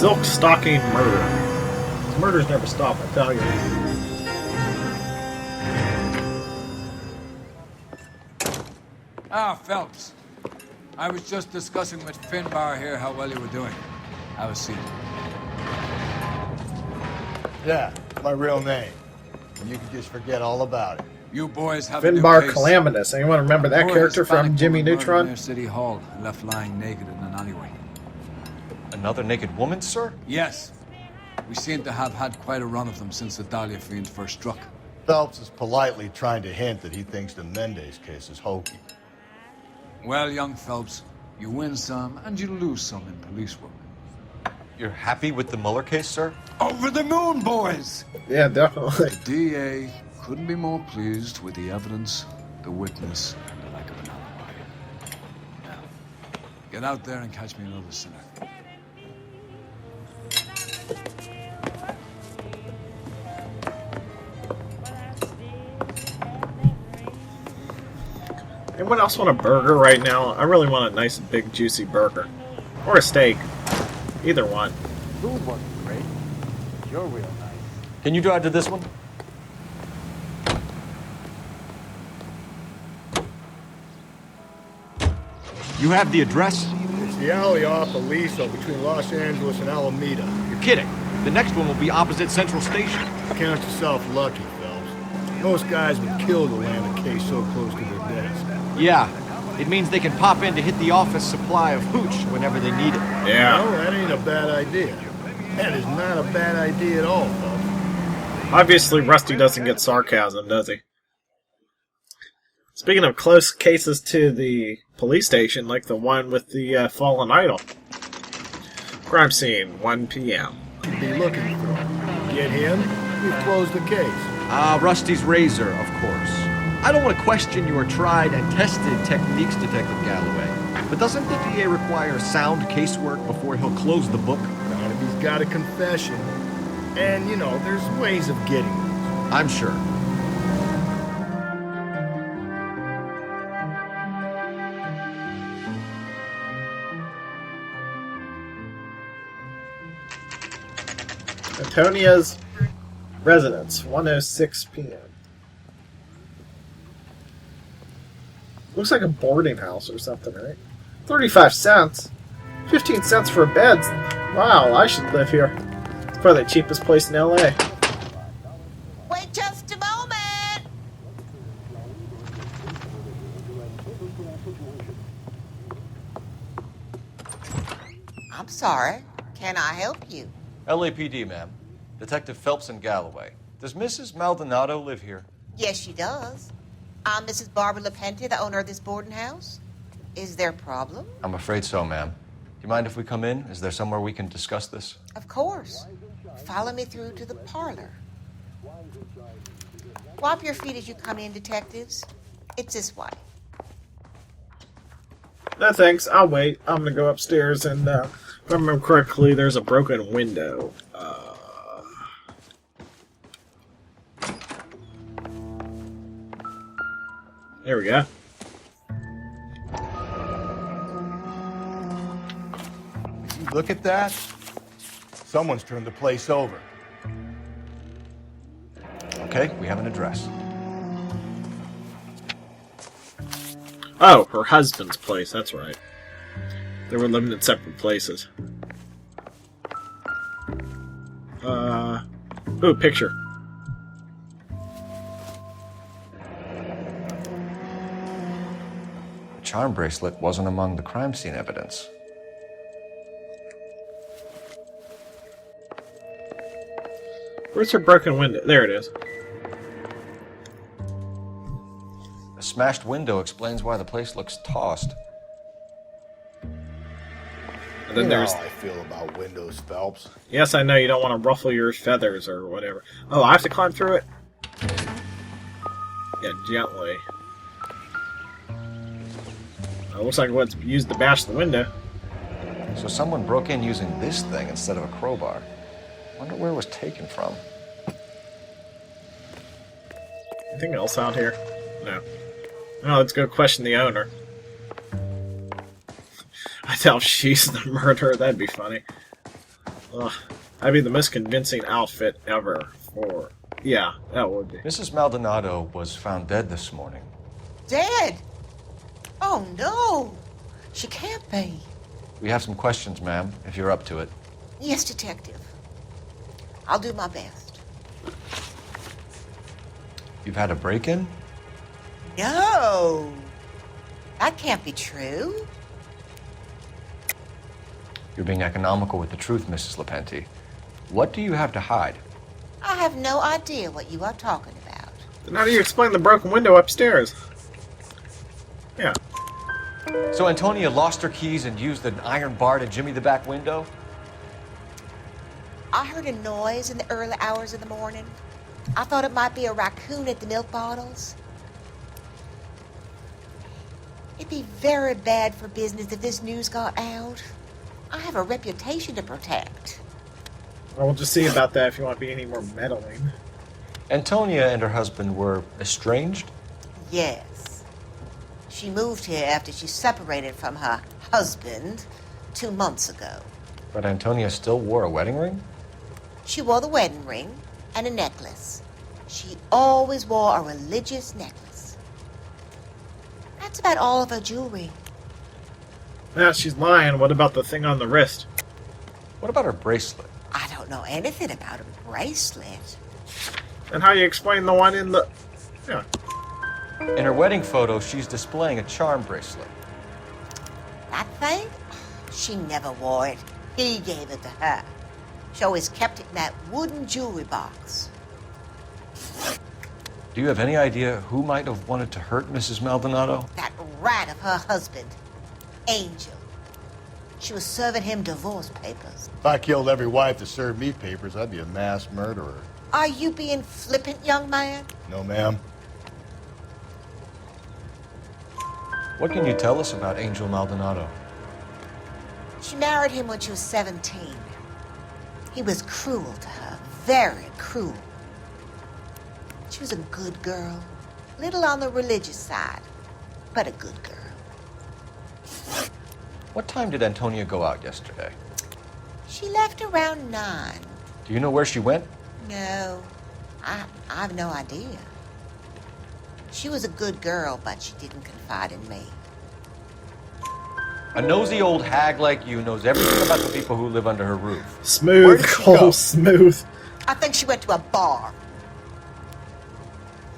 silk stocking murder. Murders never stop, I tell you. Ah, Phelps. I was just discussing with Finbar here how well you were doing. Have a seat. Yeah, it's my real name. And you can just forget all about it. You boys have Finbar a new case. Calamitous. Anyone remember that Poor character Hispanic from Jimmy woman murdered Neutron? near City Hall and left lying naked in an alleyway. Another naked woman, sir? Yes. We seem to have had quite a run of them since the Dahlia fiend first struck. Phelps is politely trying to hint that he thinks the Mendez case is hokey. Well, young Phelps, you win some and you lose some in police work. You're happy with the Mueller case, sir? Over the moon, boys! Yeah, definitely. The DA couldn't be more pleased with the evidence, the witness, and the lack of an alibi. Now, get out there and catch me another sinner. Anyone else want a burger right now? I really want a nice, big, juicy burger. Or a steak. Either one. Food wasn't great. You're real nice. Can you drive to this one? You have the address? It's the alley off Aliso between Los Angeles and Alameda. You're kidding. The next one will be opposite Central Station. Count yourself lucky, Phelps. Most guys would kill to land a case so close to their desk. Yeah. It means they can pop in to hit the office supply of hooch whenever they need it. Yeah. No, that ain't a bad idea. That is not a bad idea at all, Phelps. Obviously, Rusty doesn't get sarcasm, does he? Speaking of close cases to the police station, like the one with the fallen idol. Crime scene, 1 p.m. You'd be looking for him. Get him, we've closed the case. Ah, Rusty's razor, of course. I don't want to question your tried and tested techniques, Detective Galloway. But doesn't the DA require sound casework before he'll close the book? Not if he's got a confession. And, you know, there's ways of getting those. I'm sure. Antonia's residence, 1:06 p.m. Looks like a boarding house or something, right? 35 cents? 15 cents for a bed? Wow, I should live here. It's probably the cheapest place in LA. Wait just a moment! I'm sorry. Can I help you? LAPD, ma'am. Detective Phelps and Galloway. Does Mrs. Maldonado live here? Yes, she does. I'm Mrs. Barbara LaPente, the owner of this boarding house. Is there a problem? I'm afraid so, ma'am. Do you mind if we come in? Is there somewhere we can discuss this? Of course. Follow me through to the parlor. Wipe your feet as you come in, detectives. It's this way. No thanks, I'll wait. I'm gonna go upstairs and, if I remember correctly, there's a broken window. There we go. Look at that. Someone's turned the place over. Okay, we have an address. Oh, her husband's place, that's right. They were living in separate places. Ooh, picture. The charm bracelet wasn't among the crime scene evidence. Where's her broken window? There it is. A smashed window explains why the place looks tossed. And then there's... how I feel about windows, Phelps. Yes, I know you don't want to ruffle your feathers or whatever. Oh, I have to climb through it? Yeah, gently. It looks like what's used to bash the window. So someone broke in using this thing instead of a crowbar. Wonder where it was taken from. Anything else out here? No. Oh, let's go question the owner. I doubt she's the murderer. That'd be funny. Ugh, that'd be the most convincing outfit ever for... Yeah, that would be. Mrs. Maldonado was found dead this morning. Dead? Oh, no. She can't be. We have some questions, ma'am, if you're up to it. Yes, Detective. I'll do my best. You've had a break-in? No. That can't be true. You're being economical with the truth, Mrs. Lepenti. What do you have to hide? I have no idea what you are talking about. Then how do you explain the broken window upstairs? Yeah. So Antonia lost her keys and used an iron bar to jimmy the back window? I heard a noise in the early hours of the morning. I thought it might be a raccoon at the milk bottles. It'd be very bad for business if this news got out. I have a reputation to protect. Well, we'll just see about that if you want to be any more meddling. Antonia and her husband were estranged? Yes. She moved here after she separated from her husband 2 months ago. But Antonia still wore a wedding ring? She wore the wedding ring and a necklace. She always wore a religious necklace. That's about all of her jewelry. Yeah, she's lying. What about the thing on the wrist? What about her bracelet? I don't know anything about a bracelet. And how you explain the one in the... Yeah. In her wedding photo, she's displaying a charm bracelet. That thing? She never wore it. He gave it to her. She always kept it in that wooden jewelry box. Do you have any idea who might have wanted to hurt Mrs. Maldonado? That rat of her husband, Angel. She was serving him divorce papers. If I killed every wife to serve me papers, I'd be a mass murderer. Are you being flippant, young man? No, ma'am. What can you tell us about Angel Maldonado? She married him when she was 17. He was cruel to her, very cruel. She was a good girl, little on the religious side, but a good girl. What time did Antonia go out yesterday? She left around 9. Do you know where she went? No, I have no idea. She was a good girl, but she didn't confide in me. A nosy old hag like you knows everything about the people who live under her roof. Where Smooth, did she Cole, go? smooth. I think she went to a bar.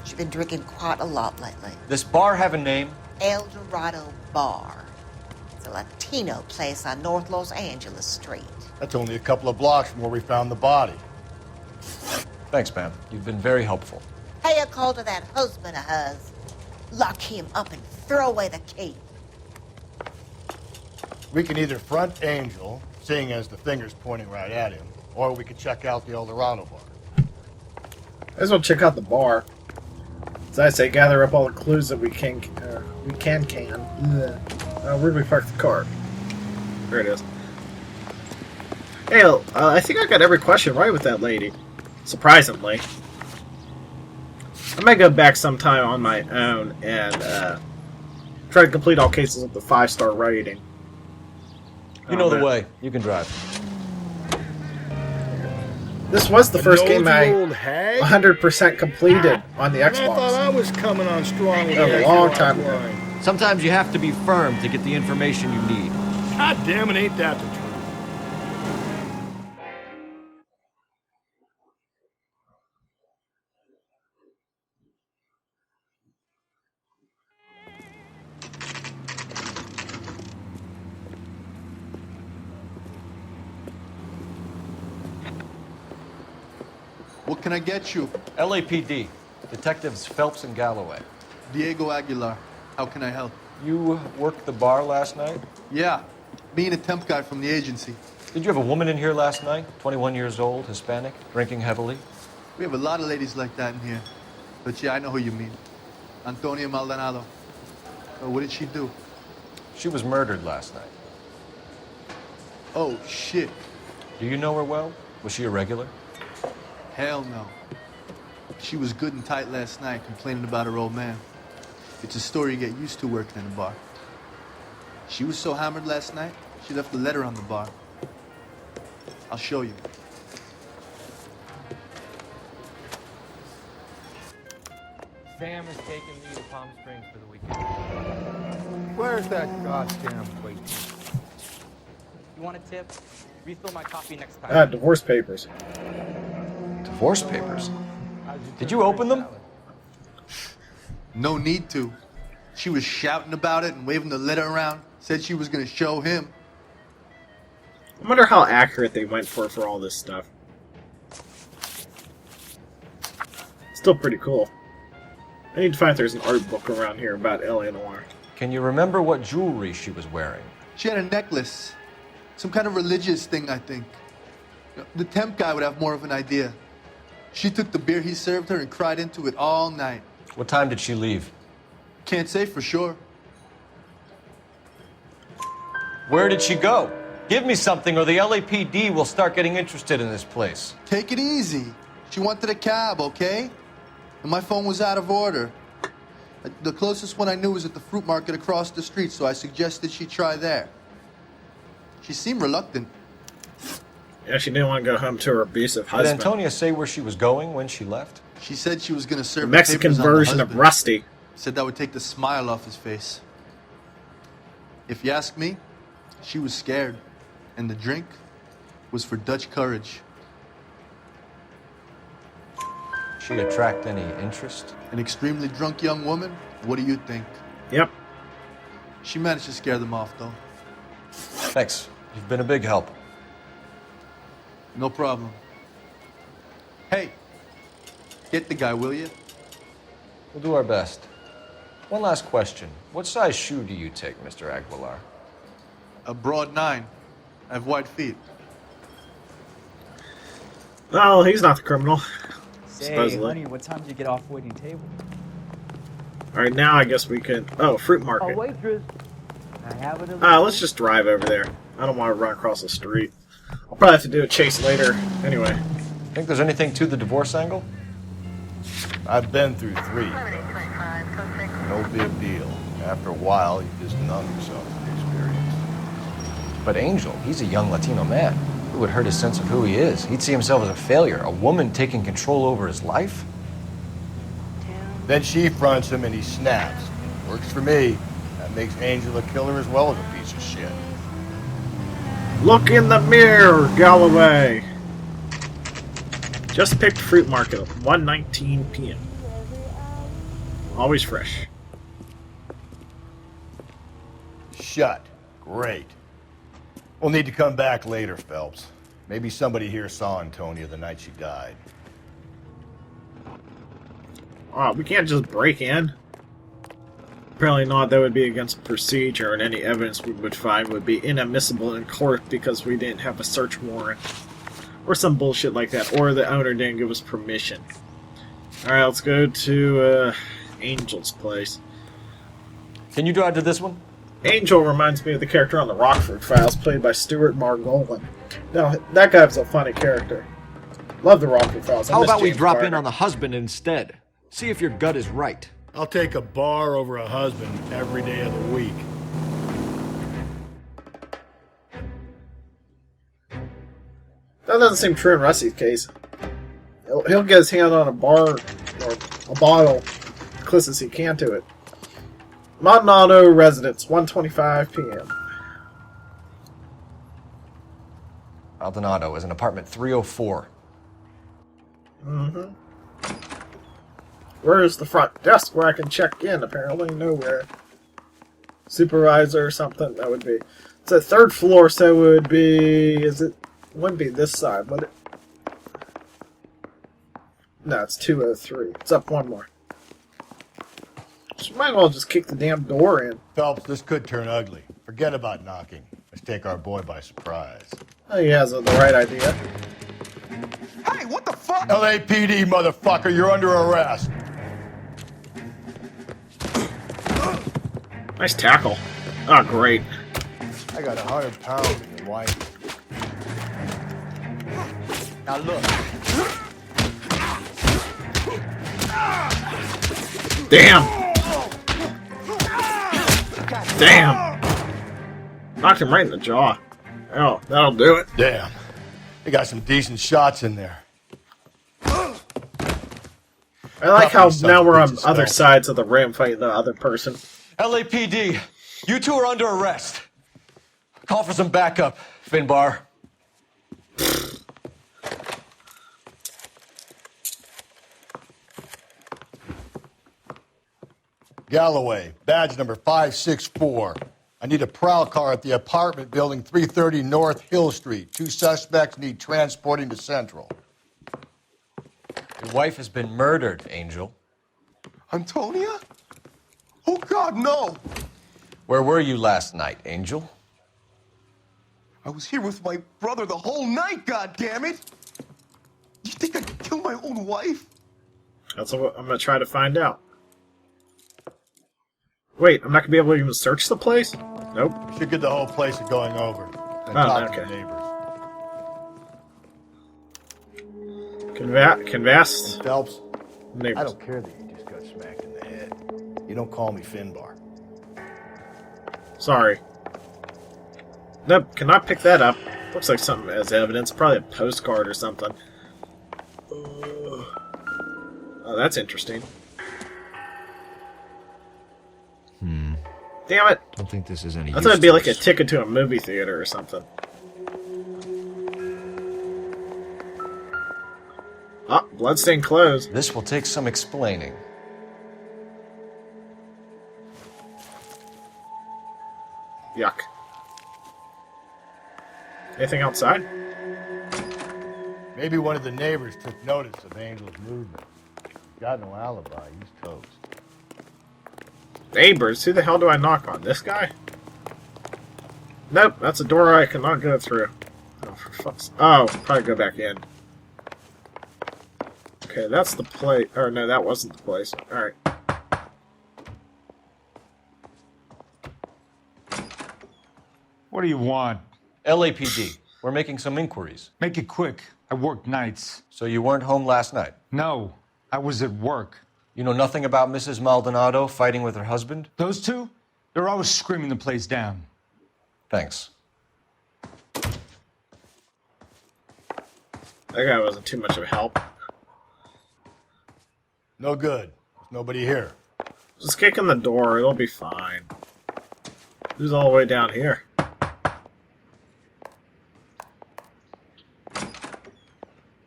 She's been drinking quite a lot lately. This bar have a name? El Dorado Bar. It's a Latino place on North Los Angeles Street. That's only a couple of blocks from where we found the body. Thanks, ma'am. You've been very helpful. Pay a call to that husband of hers. Lock him up and throw away the key. We can either front Angel, seeing as the finger's pointing right at him, or we could check out the El Dorado bar. I just want to check out the bar. As I say, gather up all the clues that we can. Where do we park the car? There it is. Hey, I think I got every question right with that lady. Surprisingly. I may go back sometime on my own and try to complete all cases with the 5-star rating. You know the way. You can drive. This was the first game I old hag? 100% completed on the I thought I Xbox. was coming on strong with That was the a long Xbox time ago. line. Sometimes you have to be firm to get the information you need. God damn it, ain't that the truth? What can I get you? LAPD. Detectives Phelps and Galloway. Diego Aguilar. How can I help? You worked the bar last night? Yeah, me and a temp guy from the agency. Did you have a woman in here last night? 21 years old, Hispanic, drinking heavily? We have a lot of ladies like that in here. But yeah, I know who you mean. Antonia Maldonado. What did she do? She was murdered last night. Oh, shit. Do you know her well? Was she a regular? Hell no. She was good and tight last night, complaining about her old man. It's a story you get used to working in a bar. She was so hammered last night, she left a letter on the bar. I'll show you. Sam is taking me to Palm Springs for the weekend. Where's that goddamn place? You want a tip? Refill my coffee next time. Divorce papers. Divorce papers? Did you open them? No need to. She was shouting about it and waving the letter around. Said she was gonna show him. I wonder how accurate they went for all this stuff. Still pretty cool. I need to find if there's an art book around here about Noire. Can you remember what jewelry she was wearing? She had a necklace. Some kind of religious thing, I think. The temp guy would have more of an idea. She took the beer he served her and cried into it all night. What time did she leave? Can't say for sure. Where did she go? Give me something or the LAPD will start getting interested in this place. Take it easy. She wanted a cab, okay? And my phone was out of order. The closest one I knew was at the fruit market across the street, so I suggested she try there. She seemed reluctant. Yeah, she didn't want to go home to her abusive Did husband. Antonia say where she was going when she left? She said she was going to serve The Mexican papers on the version of husband. Rusty. Said that would take the smile off his face. If you ask me, she was scared. And the drink was for Dutch courage. She attract any interest? An extremely drunk young woman? What do you think? Yep. She managed to scare them off, though. Thanks. You've been a big help. No problem. Hey, get the guy, will you? We'll do our best. One last question. What size shoe do you take, Mr. Aguilar? A broad 9. I have wide feet. Well, he's not the criminal. Say, Supposedly. honey, what time did you get off waiting table? Alright, now I guess we can... Oh, fruit market. waitress. I have it. Let's just drive over there. I don't want to run across the street. I'll probably have to do a chase later. Anyway. Think there's anything to the divorce angle? I've been through 3. No big deal. After a while, you just numb yourself to the experience. But Angel, he's a young Latino man. It would hurt his sense of who he is. He'd see himself as a failure. A woman taking control over his life? Then she fronts him and he snaps. Works for me. That makes Angel a killer as well as a piece of shit. Look in the mirror, Galloway! Just picked fruit market at 1:19 p.m. Always fresh. Shut. Great. We'll need to come back later, Phelps. Maybe somebody here saw Antonia the night she died. We can't just break in. Apparently not. That would be against procedure, and any evidence we would find would be inadmissible in court because we didn't have a search warrant. Or some bullshit like that. Or the owner didn't give us permission. Alright, let's go to Angel's place. Can you drive to this one? Angel reminds me of the character on the Rockford Files, played by Stuart Margolin. Now, that guy was a funny character. Love the Rockford Files. I How miss about we James drop Garner. in on the husband instead? See if your gut is right. I'll take a bar over a husband every day of the week. That doesn't seem true in Rusty's case. He'll get his hand on a bar or a bottle as close as he can to it. Maldonado Residence, 1:25 p.m. Maldonado is in apartment 304. Where is the front desk where I can check in? Apparently nowhere. Supervisor or something, that would be. It's a third floor, so it would be... Wouldn't be this side, would it? No, it's 203. It's up one more. So might as well just kick the damn door in. Phelps, this could turn ugly. Forget about knocking. Let's take our boy by surprise. Oh, he has the right idea. Hey, what the fuck? LAPD, motherfucker, you're under arrest. Nice tackle. Oh, great. I got 100 pounds in your wife. Now look. Damn! Damn! Knocked him right in the jaw. Oh, that'll do it. Damn. They got some decent shots in there. I like how Tough now we're on bitches, other Phelps. sides of the rim fighting the other person. LAPD, you two are under arrest. Call for some backup, Finbar. Galloway, badge number 564. I need a prowl car at the apartment building 330 North Hill Street. 2 suspects need transporting to Central. Your wife has been murdered, Angel. Antonia? Oh, God, no! Where were you last night, Angel? I was here with my brother the whole night, goddammit! You think I'd kill my own wife? That's what I'm gonna try to find out. Wait, I'm not gonna be able to even search the place? Nope. We should get the whole place going over. And Oh, talk okay. to the neighbors. Canvas Phelps, neighbors. I don't care that you just got smacked in the head. You don't call me Finbar. Sorry. Nope, cannot pick that up. Looks like something as evidence. Probably a postcard or something. Oh, that's interesting. Damn it! Don't think this is any I thought it'd be like a ticket to a movie theater or something. Oh, bloodstained clothes. This will take some explaining. Yuck. Anything outside? Maybe one of the neighbors took notice of Angel's movement. Got no alibi. He's toast. Neighbors? Who the hell do I knock on? This guy? Nope, that's a door I cannot go through. Oh, for fuck's... Oh, probably go back in. Okay, that's the place. Or no, that wasn't the place. Alright. What do you want? LAPD, we're making some inquiries. Make it quick. I work nights. So you weren't home last night? No, I was at work. You know nothing about Mrs. Maldonado fighting with her husband? Those two, they're always screaming the place down. Thanks. That guy wasn't too much of a help. No good. There's nobody here. Just kick in the door, it'll be fine. Who's all the way down here?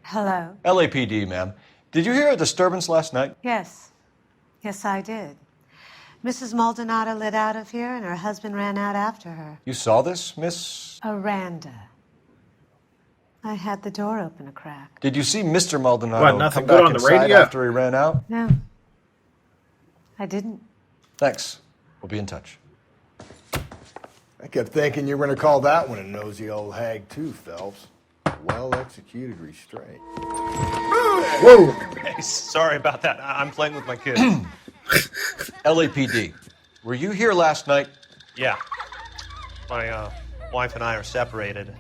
Hello? LAPD, ma'am. Did you hear a disturbance last night? Yes. Yes, I did. Mrs. Maldonado lit out of here, and her husband ran out after her. You saw this, Miss? Aranda. I had the door open a crack. Did you see Mr. Maldonado What, nothing come good back on the inside radio? after he ran out? No. I didn't. Thanks. We'll be in touch. I kept thinking you were going to call that one a nosy old hag too, Phelps. Well-executed restraint. Whoa! Hey, sorry about that. I'm playing with my kids. LAPD, were you here last night? Yeah. My wife and I are separated,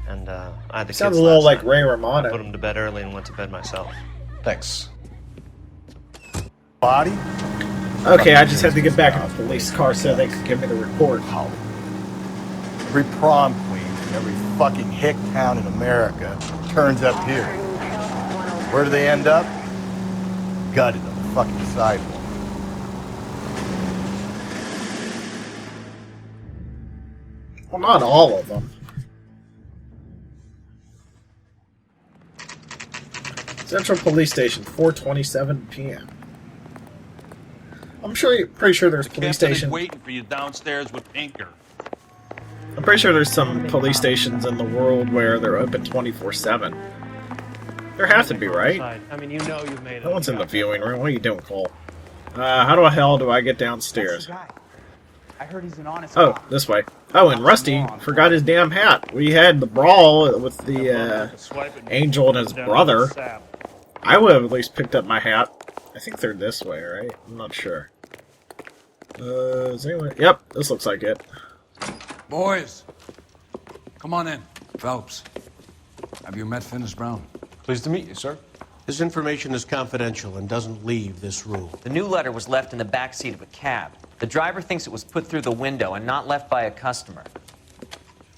and I had the kids Sounds a little last like night. Ray I Romano. put them to bed early and went to bed myself. Thanks. Body? Okay, I just had to get back in the police car so they could give me the report. Every prom queen in every fucking hick town in America turns up here. Where do they end up? Gutted on the fucking sidewalk. Well, not all of them. Central Police Station, 4:27 p.m. I'm pretty sure there's police stations. Waiting for you downstairs with Pinker. I'm pretty sure there's some police stations in the world where they're open 24/7. There has to be, right? I mean, you know you've made it. No one's in the viewing room. What are you doing, Cole? How the hell do I get downstairs? I heard he's an honest Oh, cop. this way. Oh, and Rusty forgot his damn hat. We had the brawl with the Angel and his brother. I would have at least picked up my hat. I think they're this way, right? I'm not sure. Is anyone... Yep, this looks like it. Boys, come on in. Phelps, have you met Finis Brown? Pleased to meet you, sir. This information is confidential and doesn't leave this room. The new letter was left in the back seat of a cab. The driver thinks it was put through the window and not left by a customer.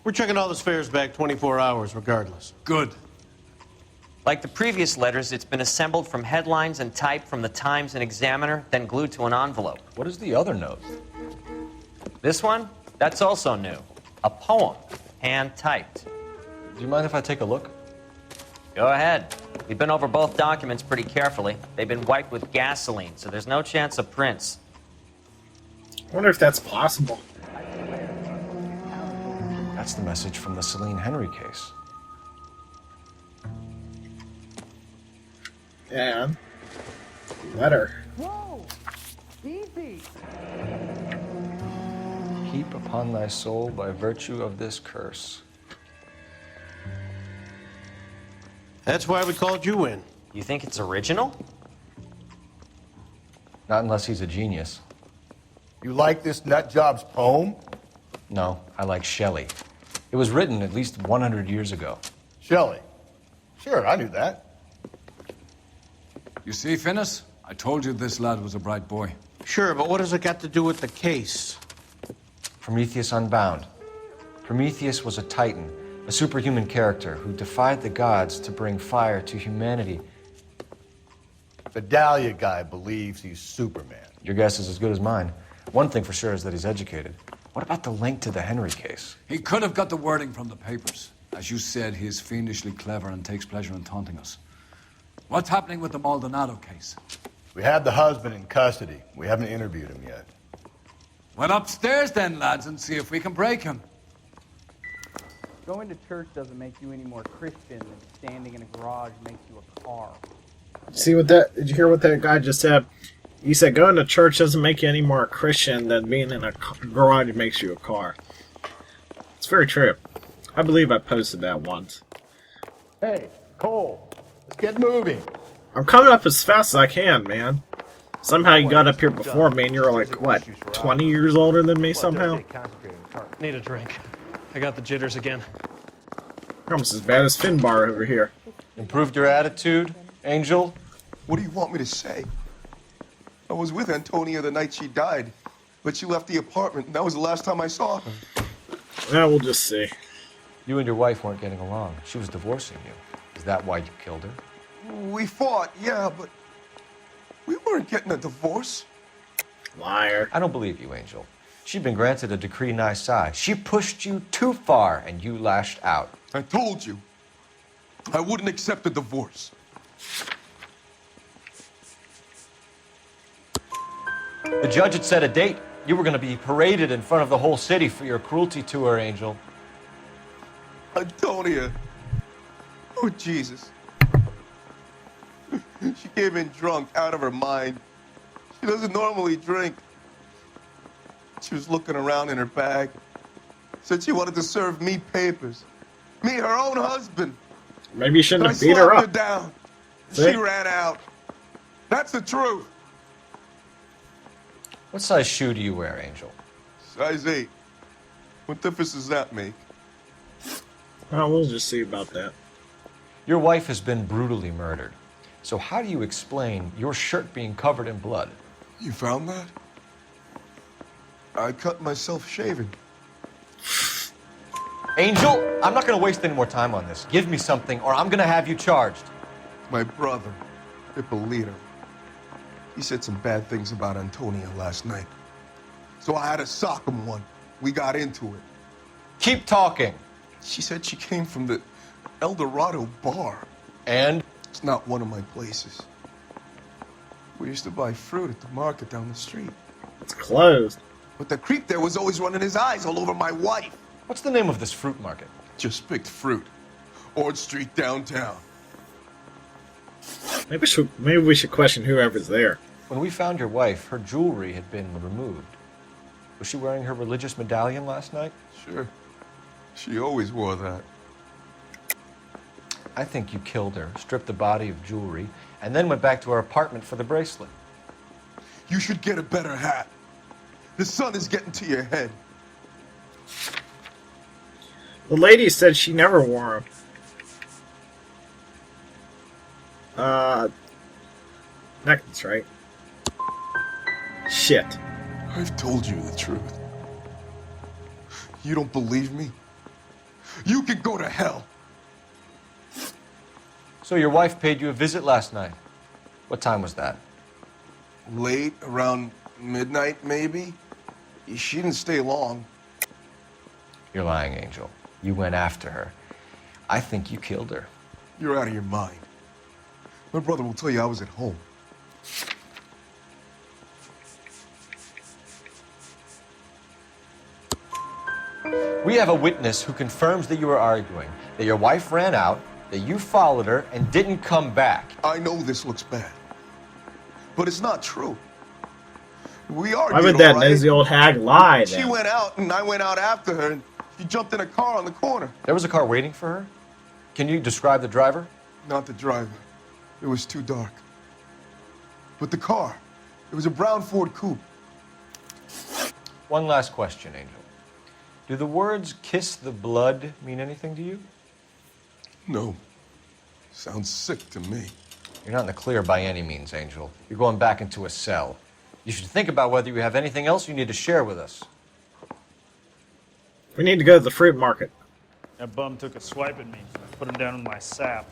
We're checking all the spares back 24 hours, regardless. Good. Like the previous letters, it's been assembled from headlines and typed from the Times and Examiner, then glued to an envelope. What is the other note? This one? That's also new. A poem, hand-typed. Do you mind if I take a look? Go ahead. We've been over both documents pretty carefully. They've been wiped with gasoline, so there's no chance of prints. I wonder if that's possible. That's the message from the Celine Henry case. And letter. Whoa! Easy! Heap upon thy soul by virtue of this curse. That's why we called you in. You think it's original? Not unless he's a genius. You like this nutjob's poem? No, I like Shelley. It was written at least 100 years ago. Shelley. Sure, I knew that. You see, Finnis? I told you this lad was a bright boy. Sure, but what has it got to do with the case? Prometheus Unbound. Prometheus was a titan, a superhuman character who defied the gods to bring fire to humanity. The Dahlia guy believes he's Superman. Your guess is as good as mine. One thing for sure is that he's educated. What about the link to the Henry case? He could have got the wording from the papers. As you said, he is fiendishly clever and takes pleasure in taunting us. What's happening with the Maldonado case? We have the husband in custody. We haven't interviewed him yet. Well, upstairs then, lads, and see if we can break him. Going to church doesn't make you any more Christian than standing in a garage makes you a car. See what that? Did you hear what that guy just said? He said going to church doesn't make you any more Christian than being in a garage makes you a car. It's very true. I believe I posted that once. Hey, Cole, let's get moving. I'm coming up as fast as I can, man. Somehow you got up here before me and you're like, what, 20 years older than me somehow? Need a drink. I got the jitters again. Almost as bad as Finbar over here. Improved your attitude, Angel? What do you want me to say? I was with Antonia the night she died, but she left the apartment, and that was the last time I saw her. Yeah, we'll just see. You and your wife weren't getting along. She was divorcing you. Is that why you killed her? We fought, yeah, but we weren't getting a divorce. Liar. I don't believe you, Angel. She'd been granted a decree nisi. She pushed you too far, and you lashed out. I told you, I wouldn't accept a divorce. The judge had set a date. You were going to be paraded in front of the whole city for your cruelty to her, Angel. Antonia. Oh, Jesus. She came in drunk, out of her mind. She doesn't normally drink. She was looking around in her bag. Said she wanted to serve me papers. Me, her own husband. Maybe you shouldn't have I beat her slapped up. down. See? She ran out. That's the truth. What size shoe do you wear, Angel? Size 8. What difference does that make? Oh, we'll just see about that. Your wife has been brutally murdered. So how do you explain your shirt being covered in blood? You found that? I cut myself shaving. Angel, I'm not going to waste any more time on this. Give me something, or I'm going to have you charged. My brother, Ippolito, he said some bad things about Antonia last night. So I had to sock him one. We got into it. Keep talking. She said she came from the El Dorado bar. And? It's not one of my places. We used to buy fruit at the market down the street. It's closed. But the creep there was always running his eyes all over my wife. What's the name of this fruit market? Just picked fruit. Ord Street downtown. Maybe we should question whoever's there. When we found your wife, her jewelry had been removed. Was she wearing her religious medallion last night? Sure. She always wore that. I think you killed her, stripped the body of jewelry, and then went back to her apartment for the bracelet. You should get a better hat. The sun is getting to your head. The lady said she never wore them. Necklace, right? Shit. I've told you the truth. You don't believe me? You can go to hell. So your wife paid you a visit last night. What time was that? Late, around midnight, maybe. She didn't stay long. You're lying, Angel. You went after her. I think you killed her. You're out of your mind. My brother will tell you I was at home. We have a witness who confirms that you were arguing, that your wife ran out, that you followed her and didn't come back. I know this looks bad, but it's not true. We argued. Why would that all right? nosy old hag lie She then? went out, and I went out after her, and she jumped in a car on the corner. There was a car waiting for her? Can you describe the driver? Not the driver. It was too dark. But the car, it was a brown Ford coupe. One last question, Angel. Do the words kiss the blood mean anything to you? No. Sounds sick to me. You're not in the clear by any means, Angel. You're going back into a cell. You should think about whether you have anything else you need to share with us. We need to go to the fruit market. That bum took a swipe at me, so I put him down in my sap.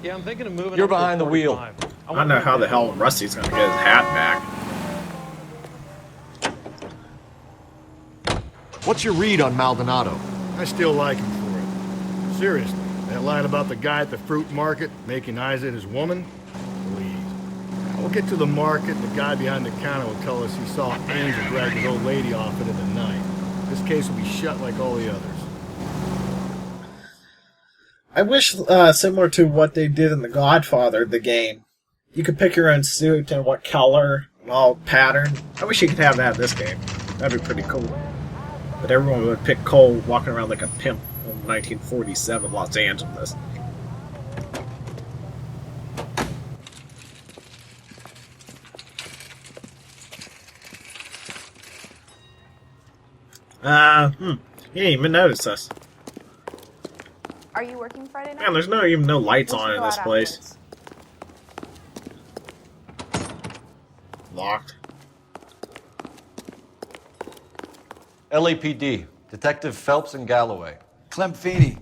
Yeah, I'm thinking of moving. You're up to behind the wheel. 45. I don't know how the hell Rusty's gonna get his hat back. What's your read on Maldonado? I still like him for it. Seriously, that line about the guy at the fruit market making eyes at his woman? Please. We'll get to the market, and the guy behind the counter will tell us he saw Angel drag his old lady off into the night. This case will be shut like all the others. I wish, similar to what they did in The Godfather, the game, you could pick your own suit and what color and all pattern. I wish you could have that in this game. That'd be pretty cool. But everyone would pick Cole walking around like a pimp in 1947 Los Angeles. He didn't even notice us. Are you working Friday night? Man, there's even no lights on in this place. Locked. LAPD, Detective Phelps and Galloway. Clem Feeney,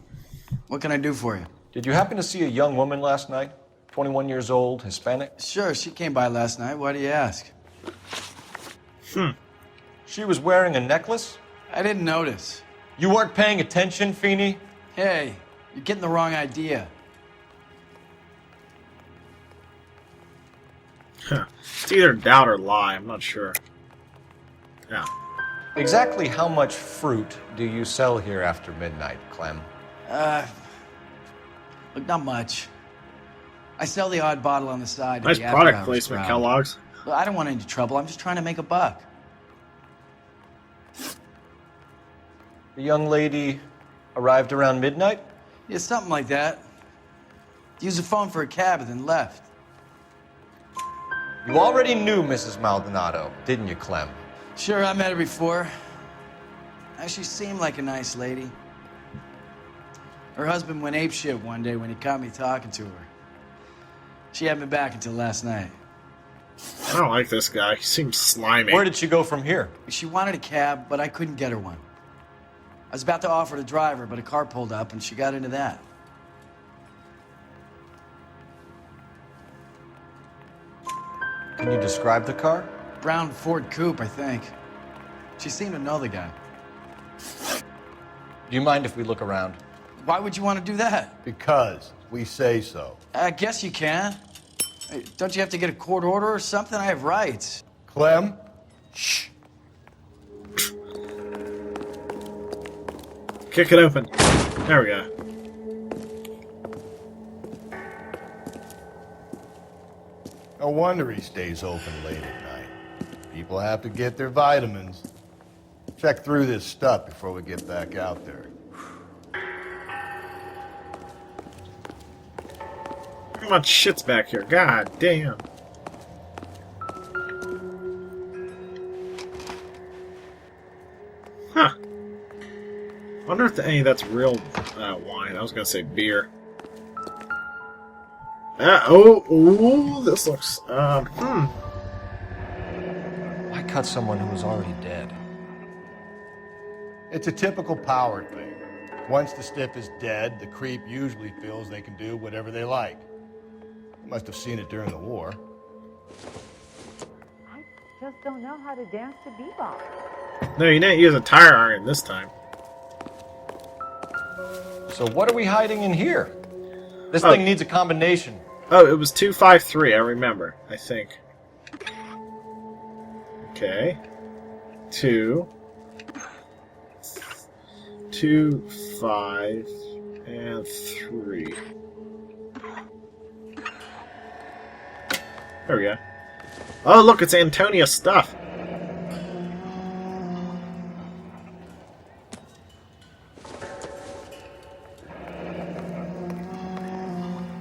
what can I do for you? Did you happen to see a young woman last night? 21 years old, Hispanic? Sure, she came by last night. Why do you ask? She was wearing a necklace? I didn't notice. You weren't paying attention, Feeney? Hey, you're getting the wrong idea. It's either doubt or lie, I'm not sure. Yeah. Exactly how much fruit do you sell here after midnight, Clem? Look, not much. I sell the odd bottle on the side. Nice product placement, Kellogg's. Well, I don't want any trouble. I'm just trying to make a buck. The young lady arrived around midnight? Yeah, something like that. Used the phone for a cab and then left. You already knew Mrs. Maldonado, didn't you, Clem? Sure, I met her before. She seemed like a nice lady. Her husband went apeshit one day when he caught me talking to her. She had me back until last night. I don't like this guy. He seems slimy. Where did she go from here? She wanted a cab, but I couldn't get her one. I was about to offer to drive her, but a car pulled up and she got into that. Can you describe the car? Brown Ford coupe, I think. She seemed to know the guy. Do you mind if we look around? Why would you want to do that? Because we say so. I guess you can. Hey, don't you have to get a court order or something? I have rights. Clem? Shh. Kick it open. There we go. No wonder he stays open late at night. People have to get their vitamins. Check through this stuff before we get back out there. Look how much shit's back here. God damn. Huh. Wonder if any of that's real wine. I was gonna say beer. Oh, this looks, Why cut someone who was already dead? It's a typical power thing. Once the stiff is dead, the creep usually feels they can do whatever they like. You must have seen it during the war. I just don't know how to dance to bebop. No, you didn't use a tire iron this time. So what are we hiding in here? This thing needs a combination. Oh, it was 253, I remember, I think. Okay. 2, 5, and 3. There we go. Oh, look, it's Antonia's stuff.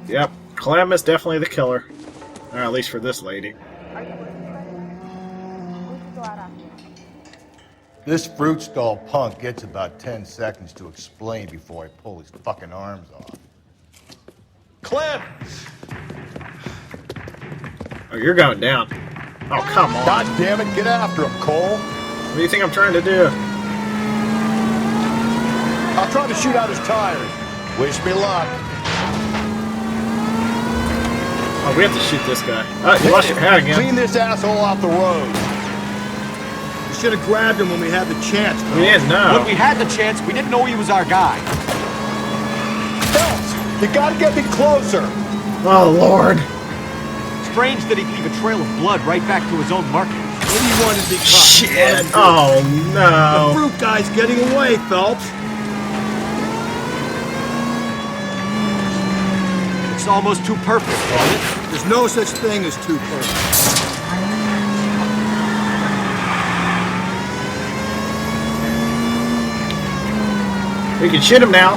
Yep, Clem is definitely the killer. Or at least for this lady. This fruit stall punk gets about 10 seconds to explain before I pull his fucking arms off. Clem! Oh, you're going down. Oh, come on. God damn it, get after him, Cole. What do you think I'm trying to do? I'll try to shoot out his tires. Wish me luck. Oh, we have to shoot this guy. Oh, you lost your hat again. Clean this asshole off the road. We should have grabbed him when we had the chance. We didn't know. When we had the chance, we didn't know he was our guy. Phelps, you gotta get me closer. Oh, Lord. Strange that he'd leave a trail of blood right back to his own market. Maybe he wanted to be caught. Shit. Oh, no. The fruit guy's getting away, Phelps. It's almost too perfect, isn't it? There's no such thing as too perfect. We can shoot him now.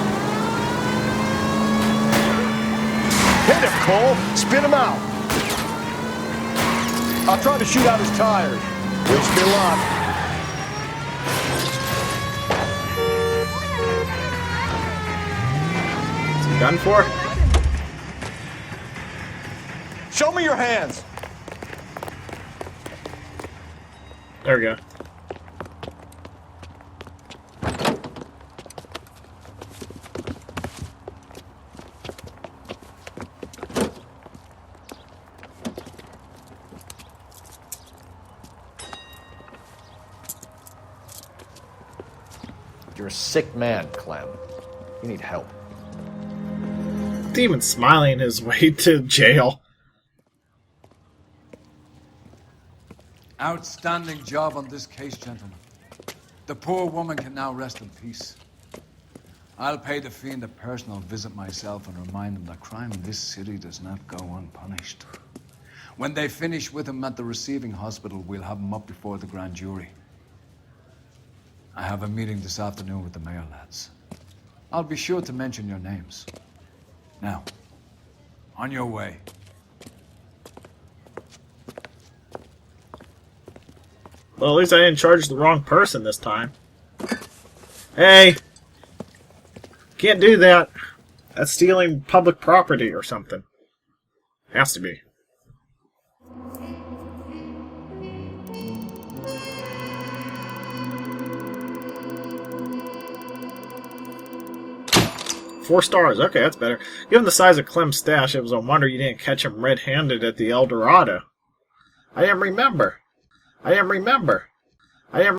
Hit him, Cole. Spin him out. I'll try to shoot out his tires. Wish me luck. Is he done for? Show me your hands. There we go. You're a sick man, Clem. You need help. Demon smiling his way to jail. Outstanding job on this case, gentlemen. The poor woman can now rest in peace. I'll pay the fiend a personal visit myself and remind him that crime in this city does not go unpunished. When they finish with him at the receiving hospital, we'll have him up before the grand jury. I have a meeting this afternoon with the mayor lads. I'll be sure to mention your names. Now, on your way. Well, at least I didn't charge the wrong person this time. Hey! Can't do that. That's stealing public property or something. Has to be. Four stars. Okay, that's better. Given the size of Clem's stash, it was a wonder you didn't catch him red-handed at the El Dorado. I didn't remember.